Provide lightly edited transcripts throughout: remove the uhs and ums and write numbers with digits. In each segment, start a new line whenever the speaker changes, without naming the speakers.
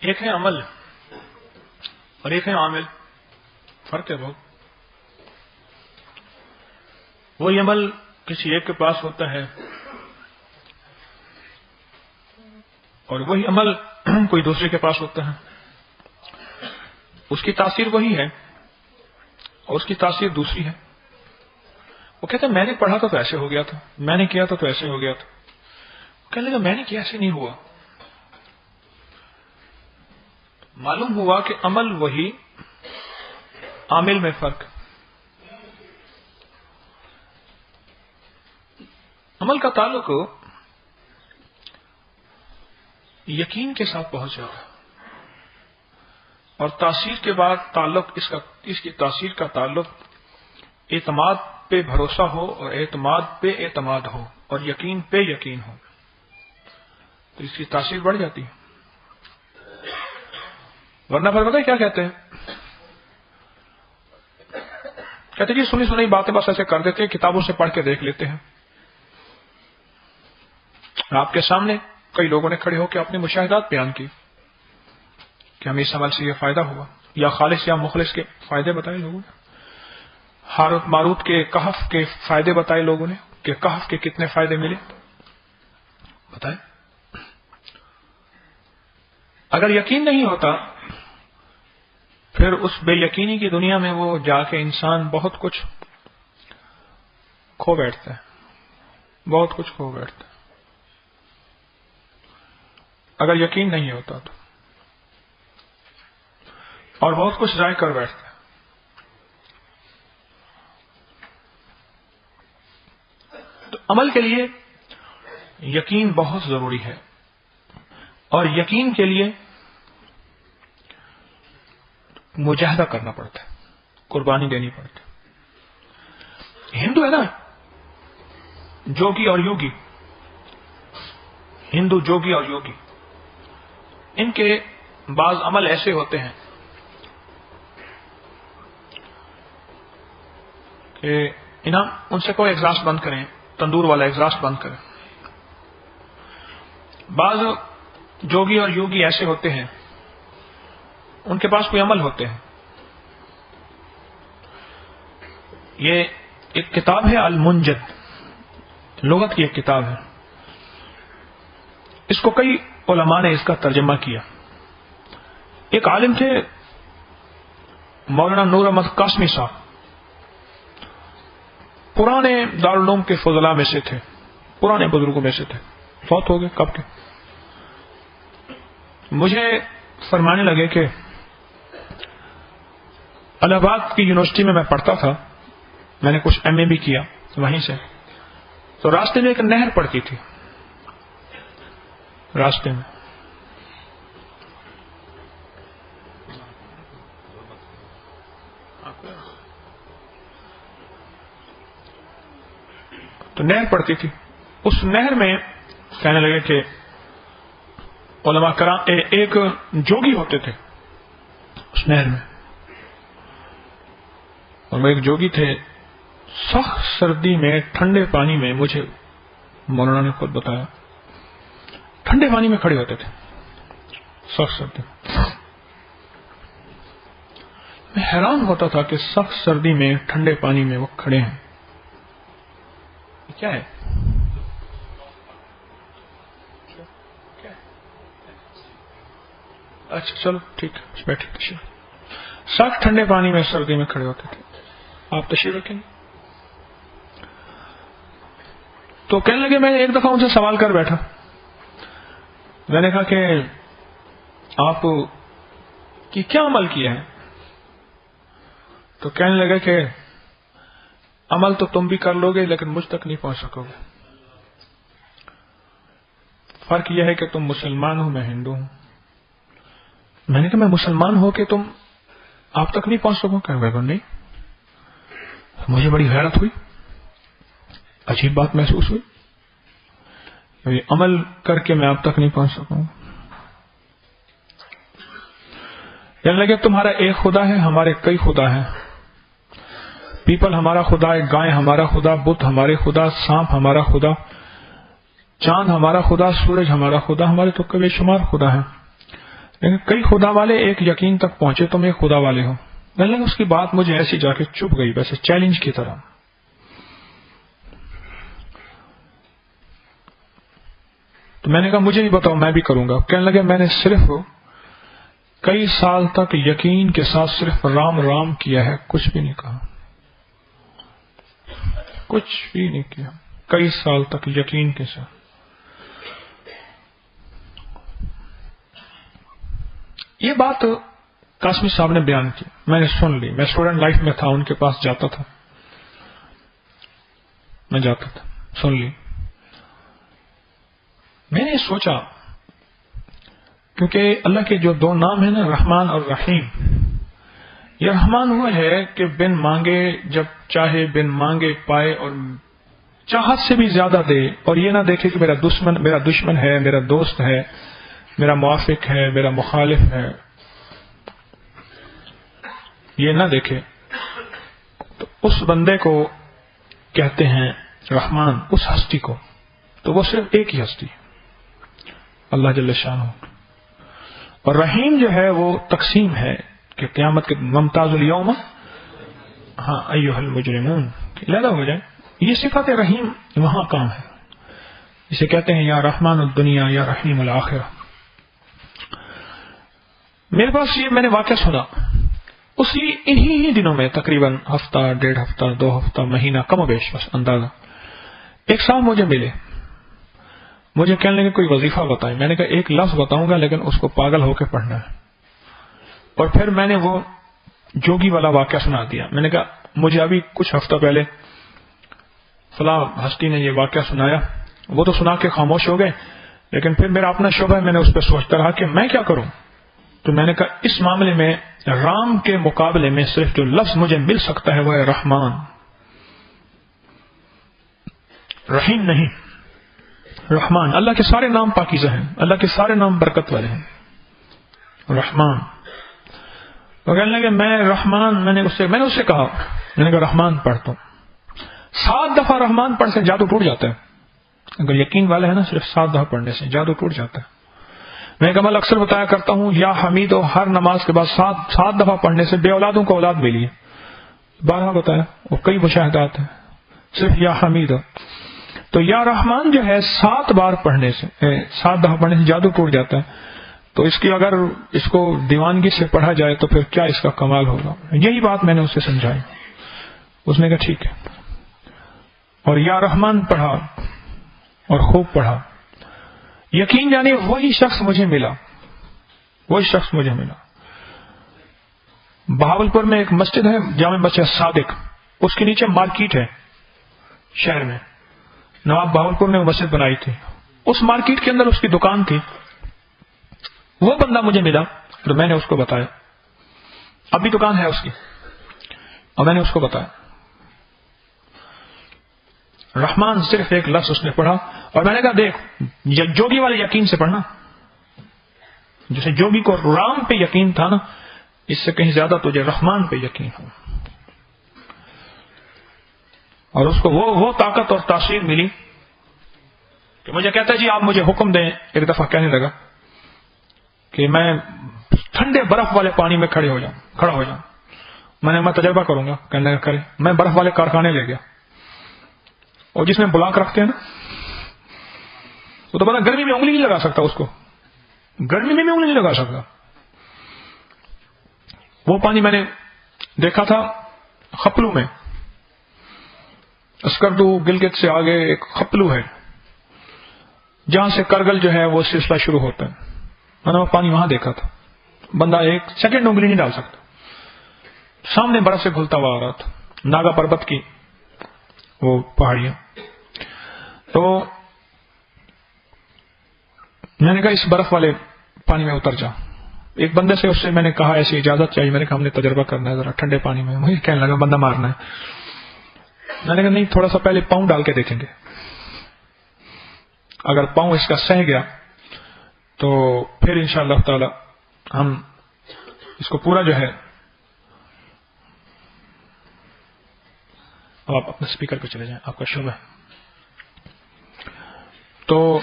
ایک ہے عمل اور ایک ہے عامل، فرق ہے بہت. وہی عمل کسی ایک کے پاس ہوتا ہے اور وہی عمل کوئی دوسرے کے پاس ہوتا ہے. اس کی تاثیر وہی ہے اور اس کی تاثیر دوسری ہے. وہ کہتا ہے میں نے پڑھا تھا تو ایسے ہو گیا تھا، میں نے کیا تھا تو ایسے ہو گیا تھا. کہنے لگا میں نے کیا ایسے نہیں ہوا. معلوم ہوا کہ عمل وہی، عامل میں فرق. عمل کا تعلق یقین کے ساتھ پہنچ جاتا ہے اور تاثیر کے بعد تعلق اس کی تاثیر کا تعلق اعتماد پہ بھروسہ ہو اور اعتماد پہ اعتماد ہو اور یقین پہ یقین ہو تو اس کی تاثیر بڑھ جاتی ہے. ورنہ پھر پتہ ہے کیا کہتے ہیں؟ کہتے جی سنی سنی باتیں بس ایسے کر دیتے ہیں، کتابوں سے پڑھ کے دیکھ لیتے ہیں. آپ کے سامنے کئی لوگوں نے کھڑے ہو کے اپنے مشاہدات بیان کی کہ ہمیں اس عمل سے یہ فائدہ ہوا، یا خالص یا مخلص کے فائدے بتائے لوگوں نے، ہاروت ماروت کے کہف کے فائدے بتائے لوگوں نے کہ کہف کے کتنے فائدے ملے بتائے. اگر یقین نہیں ہوتا پھر اس بے یقینی کی دنیا میں وہ جا کے انسان بہت کچھ کھو بیٹھتا ہے، بہت کچھ کھو بیٹھتا ہے اگر یقین نہیں ہوتا تو، اور بہت کچھ ضائع کر بیٹھتا ہے. تو عمل کے لیے یقین بہت ضروری ہے اور یقین کے لیے مجاہدہ کرنا پڑتا ہے، قربانی دینی پڑتی ہے. ہندو ہے نا جوگی اور یوگی، ہندو جوگی اور یوگی، ان کے بعض عمل ایسے ہوتے ہیں کہ ان سے کوئی ایگزاسٹ بند کریں، تندور والا ایگزاسٹ بند کریں. بعض جوگی اور یوگی ایسے ہوتے ہیں ان کے پاس کوئی عمل ہوتے ہیں. یہ ایک کتاب ہے المنجد، لغت کی ایک کتاب ہے. اس کو کئی علماء نے اس کا ترجمہ کیا. ایک عالم تھے مولانا نور احمد قاسمی صاحب، پرانے دارالعلوم کے فضلاء میں سے تھے، پرانے بزرگوں میں سے تھے، فوت ہو گئے کب کے. مجھے فرمانے لگے کہ الہ آباد کی یونیورسٹی میں پڑھتا تھا، میں نے کچھ ایم اے بھی کیا وہیں سے. تو راستے میں ایک نہر پڑتی تھی، راستے میں تو نہر پڑتی تھی. اس نہر میں کہنے لگے کہ علماء کرام ایک جوگی ہوتے تھے اس نہر میں، اور وہ ایک جوگی تھے. سخت سردی میں ٹھنڈے پانی میں، مجھے مولانا نے خود بتایا، ٹھنڈے پانی میں کھڑے ہوتے تھے سخت سردی. میں حیران ہوتا تھا کہ سخت سردی میں ٹھنڈے پانی میں وہ کھڑے ہیں، کیا ہے؟ اچھا چلو ٹھیک ہے، بیٹھے. سخت ٹھنڈے پانی میں سردی میں کھڑے ہوتے تھے. آپ تشریف رکھیں. تو کہنے لگے، میں ایک دفعہ ان سے سوال کر بیٹھا. میں نے کہا کہ آپ کی کیا عمل کیا ہے؟ تو کہنے لگے کہ عمل تو تم بھی کر لو گے لیکن مجھ تک نہیں پہنچ سکو گے. فرق یہ ہے کہ تم مسلمان ہو، میں ہندو ہوں. میں نے کہا میں مسلمان ہو کہ تم آپ تک نہیں پہنچ سکو؟ کہ نہیں. مجھے بڑی حیرت ہوئی، عجیب بات محسوس ہوئی، عمل کر کے میں آپ تک نہیں پہنچ سکوں. کہنے لگے تمہارا ایک خدا ہے، ہمارے کئی خدا ہیں. پیپل ہمارا خدا ہے، گائے ہمارا خدا، بت ہمارے خدا، سانپ ہمارا خدا، چاند ہمارا خدا، سورج ہمارا خدا، ہمارے تو بے شمار خدا ہیں. لیکن کئی خدا والے ایک یقین تک پہنچے تم ایک خدا والے ہو. لیکن اس کی بات مجھے ایسی جا کے چپ گئی، ویسے چیلنج کی طرح. تو میں نے کہا مجھے نہیں بتاؤ، میں بھی کروں گا. کہنے لگے میں نے صرف کئی سال تک یقین کے ساتھ صرف رام رام کیا ہے، کچھ بھی نہیں کہا، کچھ بھی نہیں کیا، کئی سال تک یقین کے ساتھ. یہ بات قاسمی صاحب نے بیان کی، میں نے سن لی. میں اسٹوڈنٹ لائف میں تھا، ان کے پاس جاتا تھا، میں جاتا تھا، سن لی. میں نے سوچا کیونکہ اللہ کے جو دو نام ہیں نا، رحمان اور رحیم، یہ رحمان ہوا ہے کہ بن مانگے جب چاہے بن مانگے پائے اور چاہت سے بھی زیادہ دے، اور یہ نہ دیکھے کہ میرا دشمن ہے، میرا دوست ہے، میرا موافق ہے، میرا مخالف ہے، یہ نہ دیکھے. تو اس بندے کو کہتے ہیں رحمان، اس ہستی کو. تو وہ صرف ایک ہی ہستی، اللہ جل شانہ. اور رحیم جو ہے وہ تقسیم ہے کہ قیامت کے ممتاز الیوم ایھا المجرمون لیلا ہو جائے. یہ صفت رحیم وہاں کام ہے، اسے کہتے ہیں یا رحمان الدنیا یا رحیم الآخرہ. میرے پاس یہ میں نے واقعہ سنا انہی دنوں میں، تقریباً ہفتہ، 1.5 ہفتہ، 2 ہفتہ، مہینہ، کم و بیش بس اندازہ. ایک صاحب مجھے ملے، مجھے کہنے لگے کوئی وظیفہ بتائیں. میں نے کہا ایک لفظ بتاؤں گا لیکن اس کو پاگل ہو کے پڑھنا ہے. اور پھر میں نے وہ جوگی والا واقعہ سنا دیا. میں نے کہا مجھے ابھی کچھ ہفتہ پہلے فلاں ہستی نے یہ واقعہ سنایا. وہ تو سنا کے خاموش ہو گئے، لیکن پھر میرا اپنا شعبہ ہے، میں نے اس پہ سوچتا رہا کہ میں کیا کروں. تو میں نے کہا اس معاملے میں رام کے مقابلے میں صرف جو لفظ مجھے مل سکتا ہے وہ ہے رحمان، رحیم نہیں. رحمان، اللہ کے سارے نام پاکیزہ ہیں، اللہ کے سارے نام برکت والے ہیں. رحمان. وہ کہنے لگے میں رحمان، میں نے اس سے کہا، میں نے کہا رحمان پڑھتا ہوں. 7 دفعہ رحمان پڑھ سے جادو ٹوٹ جاتا ہے. اگر یقین والا ہے نا، صرف 7 دفعہ پڑھنے سے جادو ٹوٹ جاتا ہے. میں کمل اکثر بتایا کرتا ہوں یا حمید، ہر نماز کے بعد 7 دفعہ پڑھنے سے بے اولادوں کو اولاد ملی ہے. 12 بتایا، اور کئی مشاہدات ہیں صرف یا حمید. تو یا رحمان جو ہے 7 بار پڑھنے سے، 7 دفعہ پڑھنے سے جادو ٹوٹ جاتا ہے. تو اس کی اگر اس کو دیوانگی سے پڑھا جائے تو پھر کیا اس کا کمال ہوگا. یہی بات میں نے اسے سمجھائی. اس نے کہا ٹھیک ہے. اور یا رحمان پڑھا اور خوب پڑھا. یقین جانے وہی شخص مجھے ملا. بہاولپور میں ایک مسجد ہے، جامع مسجد صادق، اس کے نیچے مارکیٹ ہے شہر میں. نواب بہاولپور نے وہ مسجد بنائی تھی. اس مارکیٹ کے اندر اس کی دکان تھی. وہ بندہ مجھے ملا تو میں نے اس کو بتایا، اب بھی دکان ہے اس کی، اور میں نے اس کو بتایا رحمان صرف ایک لفظ اس نے پڑھا. اور میں نے کہا دیکھ، جوگی والے یقین سے پڑھنا، جیسے جوگی کو رام پہ یقین تھا نا، اس سے کہیں زیادہ تجھے رحمان پہ یقین ہو. اور اس کو وہ طاقت اور تاثیر ملی کہ مجھے کہتا ہے جی آپ مجھے حکم دیں. ایک دفعہ کہنے لگا کہ میں ٹھنڈے برف والے پانی میں کھڑا ہو جاؤں. میں تجربہ کروں گا. کہنے لگا کرے. میں برف والے کارخانے لے گیا، اور جس میں بلاک رکھتے ہیں نا، وہ تو پتا گرمی میں انگلی نہیں لگا سکتا، اس کو گرمی میں بھی انگلی نہیں لگا سکتا. وہ پانی میں نے دیکھا تھا خپلو میں، اسکردو گلگت سے آگے ایک خپلو ہے جہاں سے کرگل جو ہے وہ سلسلہ شروع ہوتا ہے. میں نے وہ پانی وہاں دیکھا تھا. بندہ 1 سیکنڈ انگلی نہیں ڈال سکتا. سامنے برف سے گھلتا ہوا آ رہا تھا، ناگا پربت کی وہ پہاڑیاں. تو میں نے کہا اس برف والے پانی میں اتر جا. ایک بندے سے اس سے میں نے کہا ایسی اجازت چاہیے. میں نے کہا ہم نے تجربہ کرنا ہے ذرا ٹھنڈے پانی میں. وہی کہنے لگا بندہ مارنا ہے. میں نے کہا نہیں، تھوڑا سا پہلے پاؤں ڈال کے دیکھیں گے. اگر پاؤں اس کا سہ گیا تو پھر انشاءاللہ تعالی ہم اس کو پورا جو ہے. اب آپ اپنے اسپیکر پہ چلے جائیں، آپ کا شعبہ ہے. تو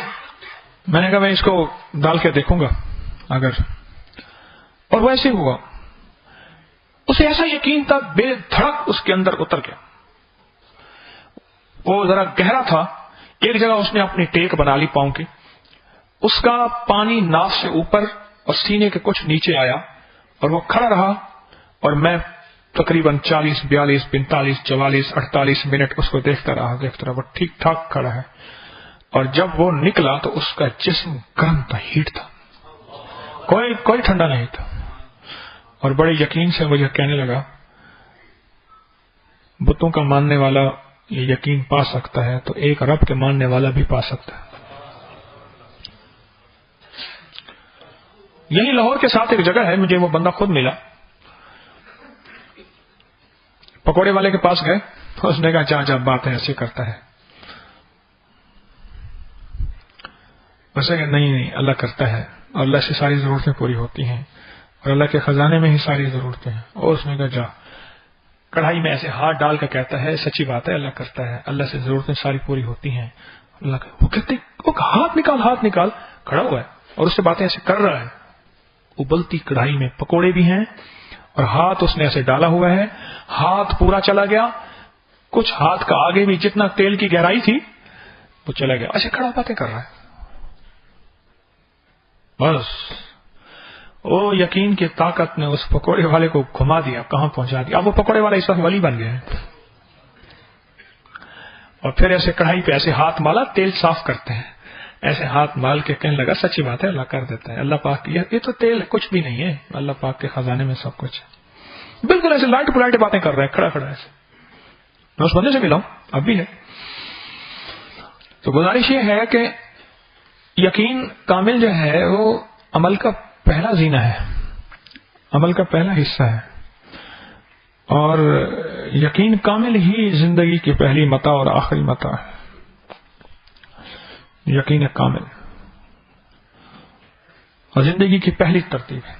میں نے کہا میں اس کو ڈال کے دیکھوں گا، اگر اور وہ ایسے ہوا. اسے ایسا یقین تھا، بے دھڑک اس کے اندر اتر گیا. وہ ذرا گہرا تھا. ایک جگہ اس نے اپنی ٹیک بنا لی پاؤں کی، اس کا پانی ناف سے اوپر اور سینے کے کچھ نیچے آیا اور وہ کھڑا رہا. اور میں تقریباً 40 42 45 44 48 منٹ اس کو دیکھتا رہا. وہ ٹھیک ٹھاک کھڑا ہے. اور جب وہ نکلا تو اس کا جسم گرم تھا، ہیٹ تھا، کوئی ٹھنڈا نہیں تھا. اور بڑے یقین سے مجھے کہنے لگا بتوں کا ماننے والا یہ یقین پا سکتا ہے تو ایک رب کے ماننے والا بھی پا سکتا ہے. یہی لاہور کے ساتھ ایک جگہ ہے، مجھے وہ بندہ خود ملا. پکوڑے والے کے پاس گئے، اس نے کہا جا باتیں ایسے کرتا ہے. ویسے کہ نہیں اللہ کرتا ہے اور اللہ سے ساری ضرورتیں پوری ہوتی ہیں اور اللہ کے خزانے میں ہی ساری ضرورتیں ہیں. اور اس نے کہا جا کڑھائی میں ایسے ہاتھ ڈال کر کہتا ہے سچی بات ہے اللہ کرتا ہے، اللہ سے ضرورتیں ساری پوری ہوتی ہیں. اللہ کا وہ کہتے ہاتھ نکال کھڑا ہوا ہے اور اس سے باتیں ایسے کر رہا ہے. ابلتی کڑھائی میں پکوڑے بھی ہیں اور ہاتھ اس نے ایسے ڈالا ہوا ہے، ہاتھ پورا چلا گیا. کچھ ہاتھ کا آگے بھی جتنا تیل کی گہرائی تھی وہ چلا گیا. ایسے کھڑا باتیں کر رہا ہے. بس وہ یقین کی طاقت نے اس پکوڑے والے کو گھما دیا، کہاں پہنچا دیا. اب وہ پکوڑے والا اس وقت ولی بن گیا ہے. اور پھر ایسے کڑھائی پہ ایسے ہاتھ مالا، تیل صاف کرتے ہیں، ایسے ہاتھ مال کے کہنے لگا سچی بات ہے اللہ کر دیتا ہے. اللہ پاک یہ تو تیل کچھ بھی نہیں ہے، اللہ پاک کے خزانے میں سب کچھ ہے. بالکل ایسے لائٹ پلائٹ باتیں کر رہے ہیں کھڑا ایسے. میں اس بندے سے ملا ہوں، اب بھی ہے. تو گزارش یہ ہے کہ یقین کامل جو ہے وہ عمل کا پہلا زینہ ہے، عمل کا پہلا حصہ ہے. اور یقین کامل ہی زندگی کی پہلی متاع اور آخری متاع ہے. یقین کامل اور زندگی کی پہلی ترتیب ہے.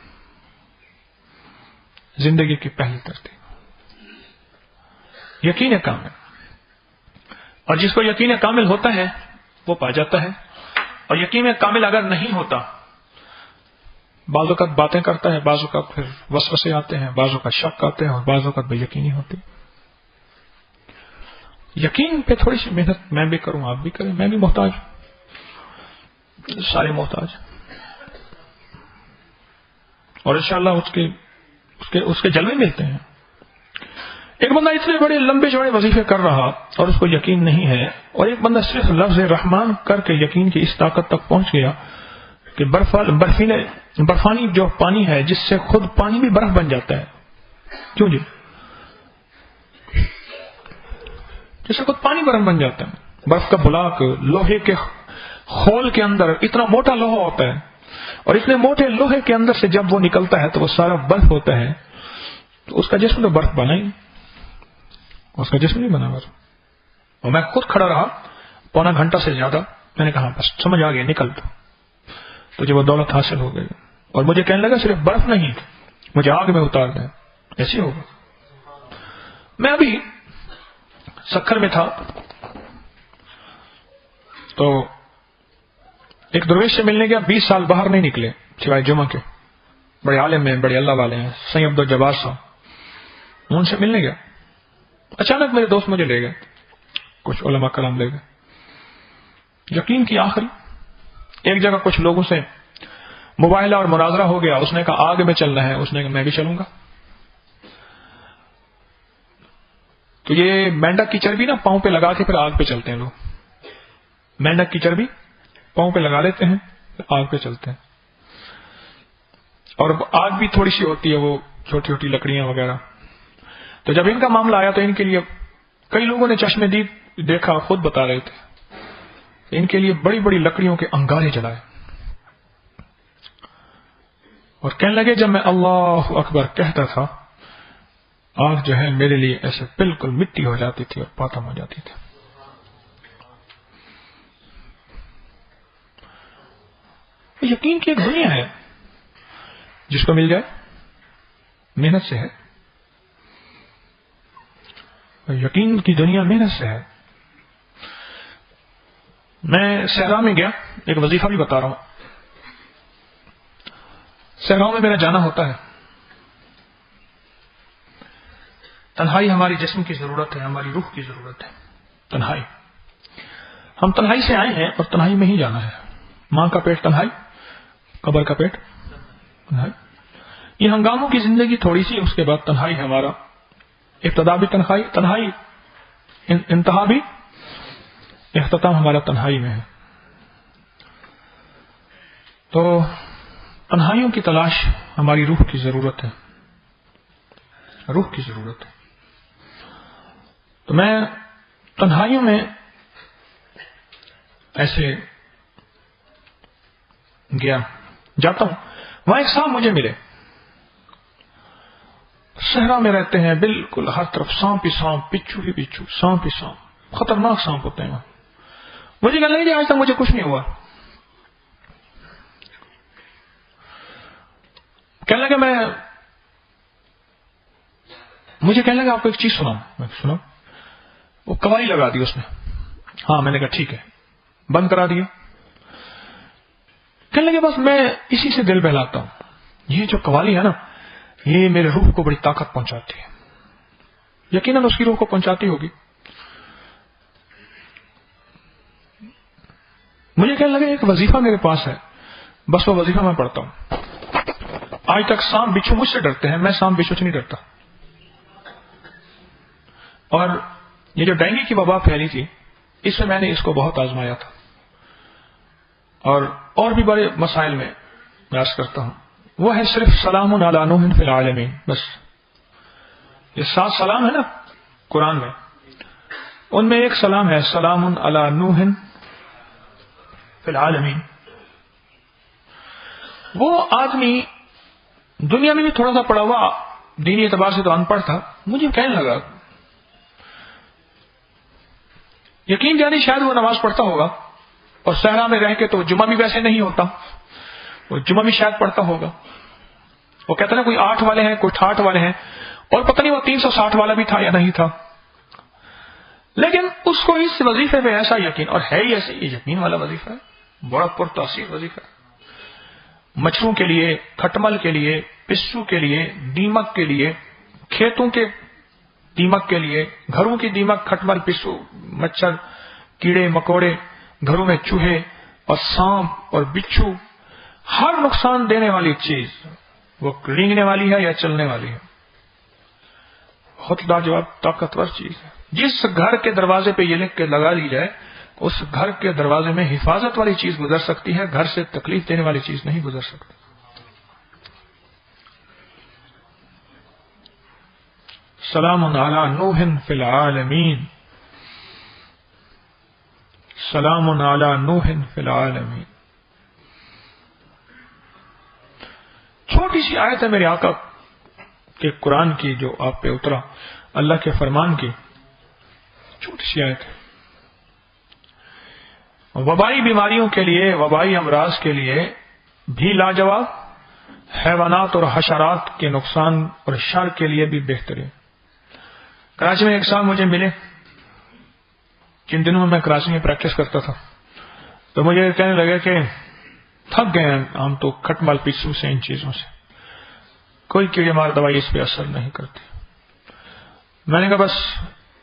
زندگی کی پہلی ترتیب یقین کامل. اور جس کو یقین کامل ہوتا ہے وہ پا جاتا ہے. اور یقین کامل اگر نہیں ہوتا، بعض اوقات باتیں کرتا ہے، بعض اوقات پھر وسوسے آتے ہیں، بعض اوقات شک آتے ہیں اور بعض اوقات بے یقینی ہوتی. یقین پہ تھوڑی سی محنت میں بھی کروں، آپ بھی کریں. میں بھی محتاج، سارے محتاج. اور انشاءاللہ اس کے جلوے ملتے ہیں. ایک بندہ اتنے بڑے لمبے چوڑے وظیفے کر رہا اور اس کو یقین نہیں ہے، اور ایک بندہ صرف لفظ رحمان کر کے یقین کی اس طاقت تک پہنچ گیا کہ برفانی جو پانی ہے جس سے خود پانی بھی برف بن جاتا ہے. کیوں جی؟ جس سے خود پانی برف بن جاتا ہے. برف کا بلاک لوہے کے خول کے اندر اتنا موٹا لوہا ہوتا ہے اور اتنے موٹے لوہے کے اندر سے جب وہ نکلتا ہے تو وہ سارا برف ہوتا ہے. تو اس کا جسم تو برف بنا ہی، اس کا جسم نہیں بنا برف. اور میں خود کھڑا رہا پونا گھنٹہ سے زیادہ. میں نے کہا بس سمجھ آ گیا نکل دو. تو جب وہ دولت حاصل ہو گئی اور مجھے کہنے لگا صرف برف نہیں مجھے آگ میں اتار دیں، ایسے ہوگا. میں ابھی سکھر میں تھا تو ایک درویش سے ملنے گیا. 20 سال باہر نہیں نکلے سوائے جمعہ کے. بڑے عالم ہیں، بڑے اللہ والے ہیں، سید عبدالجبار صاحب. ان سے ملنے گیا. اچانک میرے دوست مجھے لے گئے، کچھ علماء کرام لے گئے. یقین کی آخری ایک جگہ کچھ لوگوں سے مباہلہ اور مناظرہ ہو گیا. اس نے کہا آگ میں چلنا ہے، اس نے کہا میں بھی چلوں گا. تو یہ مینڈک کی چربی نا پاؤں پہ لگا کے پھر آگ پہ چلتے ہیں لوگ. مینڈک کی چربی پاؤں پہ لگا لیتے ہیں پھر آگ پہ چلتے ہیں. اور آگ بھی تھوڑی سی ہوتی ہے، وہ چھوٹی چھوٹی لکڑیاں وغیرہ. تو جب ان کا معاملہ آیا تو ان کے لیے کئی لوگوں نے چشم دید دیکھا، خود بتا رہے تھے ان کے لیے بڑی بڑی لکڑیوں کے انگارے جلائے. اور کہنے لگے جب میں اللہ اکبر کہتا تھا آگ جو ہے میرے لیے ایسے بالکل مٹی ہو جاتی تھی اور پاتم ہو جاتی تھی. یقین کی ایک دنیا ہے جس کو مل جائے محنت سے ہے. یقین کی دنیا محنت سے ہے. میں صحرا میں گیا، ایک وظیفہ بھی بتا رہا ہوں. صحراؤں میں میرا جانا ہوتا ہے. تنہائی ہماری جسم کی ضرورت ہے, ہماری روح کی ضرورت ہے. تنہائی, ہم تنہائی سے آئے ہیں اور تنہائی میں ہی جانا ہے. ماں کا پیٹ تنہائی, قبر کا پیٹ تنہائی. یہ ہنگاموں کی زندگی تھوڑی سی, اس کے بعد تنہائی ہے ہمارا. ابتدا بھی تنہائی, انتہا بھی, اختتام ہمارا تنہائی میں ہے. تو تنہائیوں کی تلاش ہماری روح کی ضرورت ہے, روح کی ضرورت ہے. تو میں تنہائیوں میں ایسے جاتا ہوں, وہاں ایک سانپ مجھے ملے. صحرا میں رہتے ہیں, بالکل ہر طرف سانپ ہی سانپ, بچھو ہی بچھو, سانپ ہی سانپ, خطرناک سانپ ہوتے ہیں وہاں. مجھے کہنے لگے آج تک مجھے کچھ نہیں ہوا. کہنے لگا مجھے کہنے لگا آپ کو ایک چیز سناؤں. میں سنا, وہ قوالی لگا دی اس نے. ہاں, میں نے کہا ٹھیک ہے, بند کرا دیا. کہنے لگے بس میں اسی سے دل بہلاتا ہوں. یہ جو قوالی ہے نا, یہ میرے روح کو بڑی طاقت پہنچاتی ہے. یقیناً اس کی روح کو پہنچاتی ہوگی. مجھے کہنے لگے ایک وظیفہ میرے پاس ہے, بس وہ وظیفہ میں پڑھتا ہوں. آج تک سانپ بچھو مجھ سے ڈرتے ہیں, میں سانپ بچھو سے نہیں ڈرتا. اور یہ جو ڈینگی کی وبا پھیلی تھی, اس میں نے اس کو بہت آزمایا تھا. اور بھی بڑے مسائل میں عرض کرتا ہوں. وہ ہے صرف سلام علی نوح فی العالمین. بس یہ 7 سلام ہے نا قرآن میں, ان میں ایک سلام ہے سلام علی نوح فی العالمین. وہ آدمی دنیا میں بھی تھوڑا سا پڑھا ہوا, دینی اعتبار سے تو ان پڑھ تھا. مجھے کہنے لگا, یقین جانی شاید وہ نماز پڑھتا ہوگا, اور صحرا میں رہ کے تو جمعہ بھی ویسے نہیں ہوتا, وہ جمعہ بھی شاید پڑھتا ہوگا. وہ کہتے ہیں کوئی 8 والے ہیں, کوئی 68 والے ہیں, اور پتہ نہیں وہ 360 والا بھی تھا یا نہیں تھا. لیکن اس کو اس وظیفے پہ ایسا یقین, اور ہے ہی ایسے, یہ یقین والا وظیفہ ہے, بڑا پرتاثیر وظیفہ ہے. مچھروں کے لیے, کھٹمل کے لیے, پسو کے لیے, دیمک کے لیے, کھیتوں کے دیمک کے لیے, گھروں کی دیمک, کھٹمل, پسو, مچھر, کیڑے مکوڑے, گھروں میں چوہے اور سانپ اور بچھو, ہر نقصان دینے والی چیز, وہ رینگنے والی ہے یا چلنے والی ہے, بہت لاجواب طاقتور چیز ہے. جس گھر کے دروازے پہ یہ لکھ کے لگا لی جائے, اس گھر کے دروازے میں حفاظت والی چیز گزر سکتی ہے, گھر سے تکلیف دینے والی چیز نہیں گزر سکتی. سلام علی نوح فی العالمین, سلام علی نوح فی العالمین. چھوٹی سی آیت ہے میرے آقا کے قرآن کی, جو آپ پہ اترا اللہ کے فرمان کی, چھوٹی سی آیت ہے. وبائی بیماریوں کے لیے, وبائی امراض کے لیے بھی لاجواب, حیوانات اور حشرات کے نقصان اور شر کے لیے بھی بہترین. کراچی میں ایک سال مجھے ملے, جن دنوں میں کراچی میں پریکٹس کرتا تھا, تو مجھے کہنے لگے کہ تھک گئے ہیں ہم تو کھٹمل پسو سے, ان چیزوں سے, کوئی کیڑے مار دوائی اس پہ اثر نہیں کرتی. میں نے کہا بس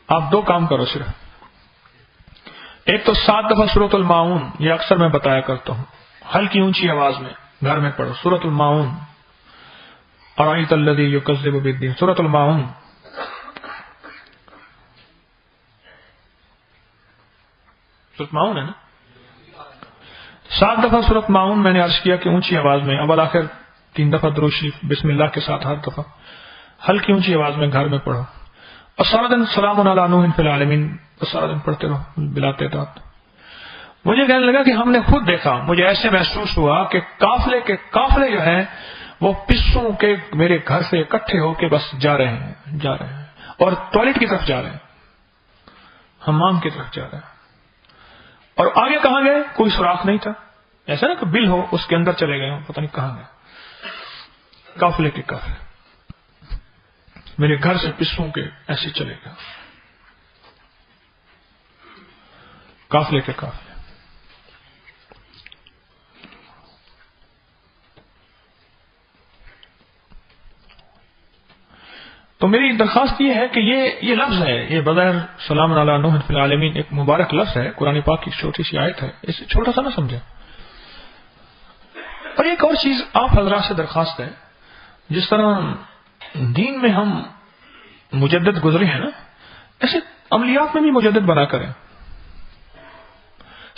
آپ 2 کام کرو صرف. ایک تو 7 دفعہ سورۃ الماعون, یہ اکثر میں بتایا کرتا ہوں, ہلکی اونچی آواز میں گھر میں پڑھو. سورۃ الماعون, ارایت الذی یکذب بالدین, سورۃ الماعون. سورۃ معون ہے نا, 7 دفعہ سورۃ معون میں نے عرض کیا کہ اونچی آواز میں, اول آخر 3 دفعہ درود شریف بسم اللہ کے ساتھ, ہر دفعہ ہلکی اونچی آواز میں گھر میں پڑھو. اور سارا دن سلام علی نوح فی العالمین, سارا دن پڑھتے رہو بلا تعداد. مجھے کہنے لگا کہ ہم نے خود دیکھا, مجھے ایسے محسوس ہوا کہ قافلے جو ہیں وہ پسوں کے میرے گھر سے اکٹھے ہو کے بس جا رہے ہیں, اور ٹوائلٹ کی طرف جا رہے ہیں, حمام کی طرف جا رہے ہیں. اور آگے کہاں گئے کوئی سوراخ نہیں تھا, ایسا نا کہ بل ہو اس کے اندر چلے گئے ہوں, پتہ نہیں کہاں گئے. قافلے کے قافلے میرے گھر سے پسوں کے ایسے چلے گئے, قافلے کے قافلے. تو میری درخواست یہ ہے کہ یہ لفظ ہے، یہ بغیر سلام علی نوح فی العالمین ایک مبارک لفظ ہے، قرآن پاک کی چھوٹی سی آیت ہے، اسے چھوٹا سا نہ سمجھیں۔ اور ایک اور چیز آپ حضرات سے درخواست ہے، جس طرح دین میں ہم مجدد گزرے ہیں نا، ایسے عملیات میں بھی مجدد بنا کریں۔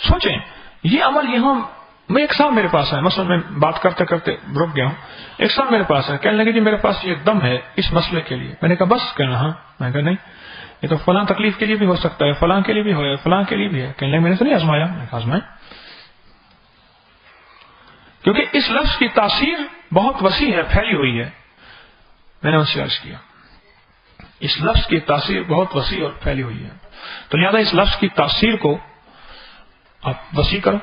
سوچیں یہ عمل یہاں میں ایک صاحب میرے پاس ہے، مثلا میں بات کرتے کرتے رک گیا ہوں، ایک صاحب میرے پاس ہے، کہنے لگے جی میرے پاس یہ دم ہے اس مسئلے کے لیے۔ میں نے کہا بس کہنا ہاں، میں کہا نہیں یہ تو فلاں تکلیف کے لیے بھی ہو سکتا ہے، فلاں کے لیے بھی ہو، فلاں کے لیے بھی ہے۔ کہنے لگے میں نے تو نہیں آزمایا۔ میں نے کہا آزمائیں، کیونکہ اس لفظ کی تاثیر بہت وسیع ہے، پھیلی ہوئی ہے۔ میں نے ان سے عرض کیا اس لفظ کی تاثیر بہت وسیع اور پھیلی ہوئی ہے، تو لہذا اس لفظ کی تاثیر کو آپ وسیع کرو۔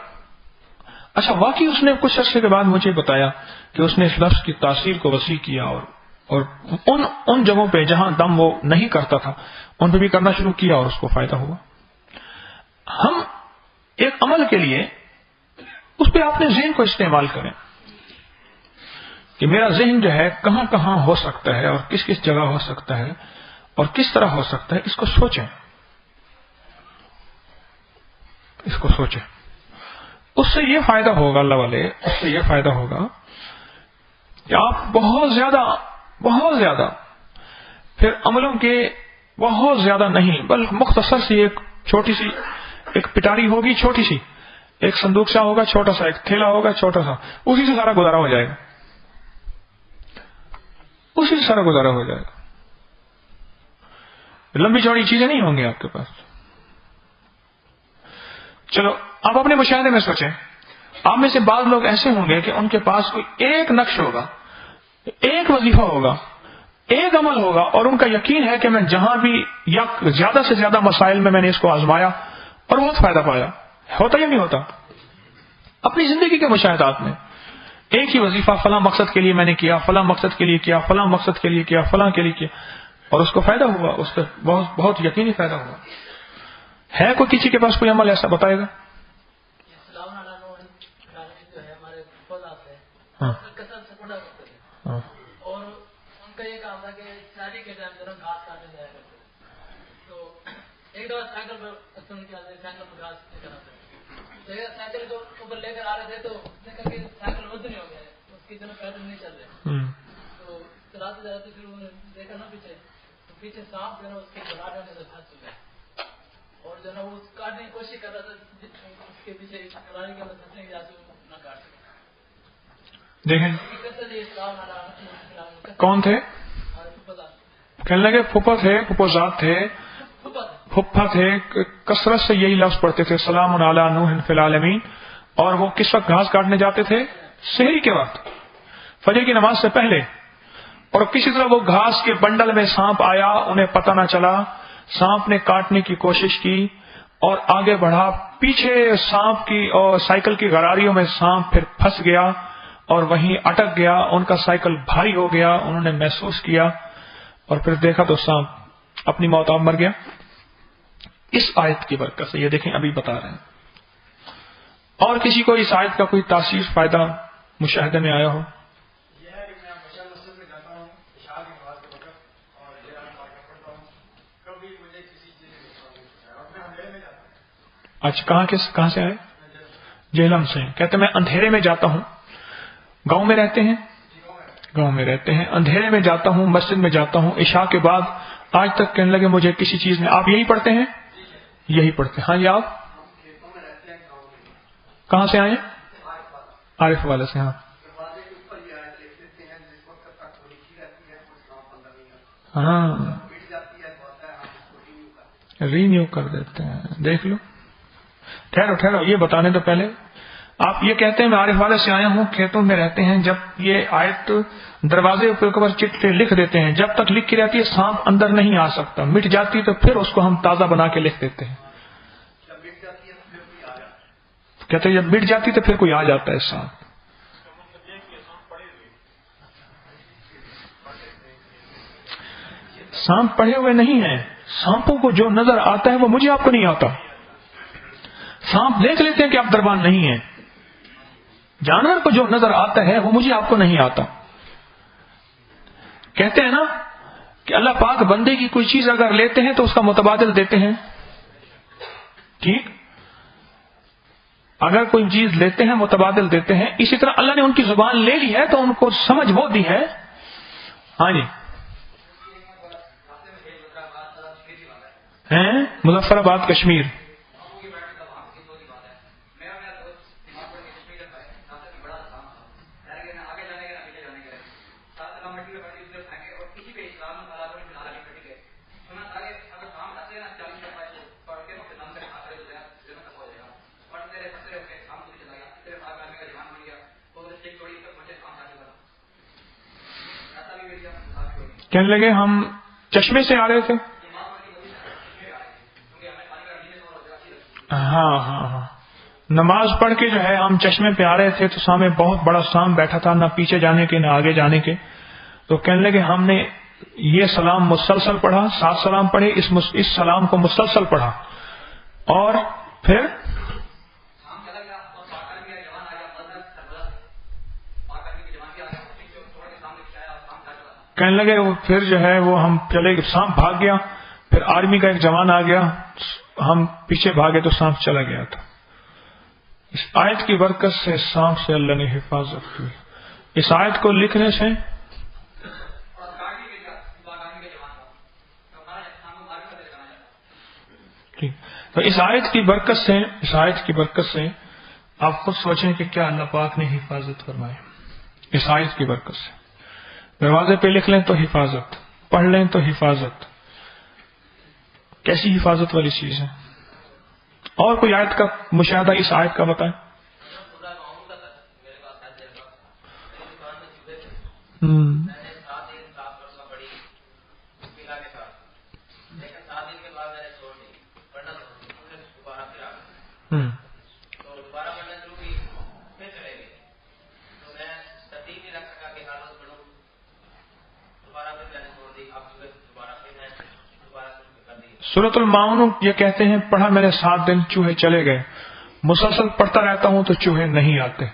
اچھا واقعی اس نے کچھ عرصے کے بعد مجھے بتایا کہ اس نے اس لفظ کی تاثیر کو وسیع کیا اور ان جگہوں پہ جہاں دم وہ نہیں کرتا تھا ان پہ بھی کرنا شروع کیا اور اس کو فائدہ ہوا۔ ہم ایک عمل کے لیے اس پہ اپنے ذہن کو استعمال کریں کہ میرا ذہن جو ہے کہاں کہاں ہو سکتا ہے اور کس کس جگہ ہو سکتا ہے اور کس طرح ہو سکتا ہے، اس کو سوچیں، اس کو سوچیں۔ اس سے یہ فائدہ ہوگا، اللہ والے، اس سے یہ فائدہ ہوگا کہ آپ بہت زیادہ پھر عملوں کے بہت زیادہ نہیں بلکہ مختصر سی ایک چھوٹی سی ایک پٹاری ہوگی، چھوٹی سی ایک صندوق سا ہوگا، چھوٹا سا ایک تھیلا ہوگا، چھوٹا سا، اسی سے سارا گزارا ہو جائے گا، اسی سے سارا گزارا ہو جائے گا۔ لمبی چوڑی چیزیں نہیں ہوں گی آپ کے پاس۔ چلو آپ اپنے مشاہدے میں سوچیں، آپ میں سے بعض لوگ ایسے ہوں گے کہ ان کے پاس کوئی ایک نقش ہوگا، ایک وظیفہ ہوگا، ایک عمل ہوگا، اور ان کا یقین ہے کہ میں جہاں بھی یا زیادہ سے زیادہ مسائل میں نے اس کو آزمایا اور بہت فائدہ پایا۔ ہوتا یا نہیں ہوتا؟ اپنی زندگی کے مشاہدات میں ایک ہی وظیفہ فلاں مقصد کے لیے میں نے کیا، فلاں مقصد کے لیے کیا، فلاں مقصد کے لیے کیا، فلاں کے لیے کیا، اور اس کو فائدہ ہوا، اس پہ بہت یقینی فائدہ ہوا۔ ہے کوئی کسی کے پاس کوئی عمل ایسا بتائے گا؟ ہاں ہاں،
اور ان کا یہ کام تھا کہ شادی کے ٹائم جو گھاس کاٹنے جایا کرتے، تو ایک دفعہ سائیکل پر گھاس سائیکل کو اوپر لے کر آ رہے تھے، تو دیکھا کہ سائیکل وزن ہو گیا ہے، اس کی طرف پیدل نہیں چل رہے، تو چلاتے چلاتے پھر انہوں نے دیکھا نا پیچھے سانپ جو ہے اس کے گلا ڈالنے سے پھنس چکا ہے، اور جو ہے وہ کاٹنے کی کوشش کر رہا تھا، اس کے پیچھے گلانے کے اندر پھنسنے کی وجہ سے وہ نہ کاٹ سکے۔
دیکھیں کون تھے؟ کہنے لگے پھپھا تھے، پھپھوزاد تھے، پھپھا تھے، کثرت سے یہی لفظ پڑھتے تھے سلام علی نوح فی العالمین، اور وہ کس وقت گھاس کاٹنے جاتے تھے؟ سحری کے وقت، فجر کی نماز سے پہلے، اور کسی طرح وہ گھاس کے بنڈل میں سانپ آیا، انہیں پتہ نہ چلا، سانپ نے کاٹنے کی کوشش کی اور آگے بڑھا، پیچھے سانپ کی اور سائیکل کی غراریوں میں سانپ پھر پھنس گیا اور وہیں اٹک گیا، ان کا سائیکل بھاری ہو گیا، انہوں نے محسوس کیا اور پھر دیکھا تو سانپ اپنی موت آپ مر گیا۔ اس آیت کی برکت سے یہ دیکھیں ابھی بتا رہے ہیں۔ اور کسی کو اس آیت کا کوئی تاثیر فائدہ مشاہدے میں آیا ہو؟ اچھا کہاں سے آئے؟ جہلم سے۔ کہتے میں اندھیرے میں جاتا ہوں، گاؤں میں رہتے ہیں، گاؤں میں رہتے ہیں، اندھیرے میں جاتا ہوں، مسجد میں جاتا ہوں، عشاء کے بعد آج تک کہنے لگے مجھے کسی چیز میں، آپ یہی پڑھتے ہیں؟ یہی پڑھتے ہیں۔ ہاں جی، آپ کہاں سے آئے؟ عارف والے سے۔ ہاں ہاں، رینیو کر دیتے ہیں، دیکھ لو۔ ٹھہرو یہ بتانے تو پہلے آپ یہ کہتے ہیں میں عارف والے سے آیا ہوں، کھیتوں میں رہتے ہیں، جب یہ آیت دروازے پر چٹے لکھ دیتے ہیں، جب تک لکھ کی رہتی ہے سانپ اندر نہیں آ سکتا، مٹ جاتی تو پھر اس کو ہم تازہ بنا کے لکھ دیتے ہیں۔ کہتے ہیں جب مٹ جاتی تو پھر کوئی آ جاتا ہے سانپ۔ سانپ پڑھے ہوئے نہیں ہیں، سانپوں کو جو نظر آتا ہے وہ مجھے آپ کو نہیں آتا۔ سانپ دیکھ لیتے ہیں کہ آپ دربان نہیں ہیں، جانور کو جو نظر آتا ہے وہ مجھے آپ کو نہیں آتا۔ کہتے ہیں نا کہ اللہ پاک بندے کی کوئی چیز اگر لیتے ہیں تو اس کا متبادل دیتے ہیں. ٹھیک، اگر کوئی چیز لیتے ہیں متبادل دیتے ہیں. اسی طرح اللہ نے ان کی زبان لے لی ہے تو ان کو سمجھ وہ دی ہے. ہاں جی، ہیں مظفر آباد کشمیر. کہنے لگے ہم چشمے سے آ رہے تھے. ہاں نماز پڑھ کے جو ہے ہم چشمے پہ آ رہے تھے تو سامنے بہت بڑا سام بیٹھا تھا، نہ پیچھے جانے کے نہ آگے جانے کے. تو کہنے لگے ہم نے یہ سلام مسلسل پڑھا، 7 سلام پڑھے، اس سلام کو مسلسل پڑھا اور پھر کہنے لگے پھر جو ہے وہ ہم چلے، سانپ بھاگ گیا. پھر آرمی کا ایک جوان آ گیا، ہم پیچھے بھاگے تو سانپ چلا گیا تھا. اس آیت کی برکت سے سانپ سے اللہ نے حفاظت کی. اس آیت کو لکھنے سے تو اس آیت کی برکت سے آپ خود سوچیں کہ کیا اللہ پاک نے حفاظت فرمائی. اس آیت کی برکت سے دروازے پہ لکھ لیں تو حفاظت، پڑھ لیں تو حفاظت. کیسی حفاظت والی چیز ہے. اور کوئی آیت کا مشاہدہ اس آیت کا بتائیں. سورۃ الماؤن یہ کہتے ہیں پڑھا میں نے 7 دن چوہے چلے گئے، مسلسل پڑھتا رہتا ہوں تو چوہے نہیں آتے.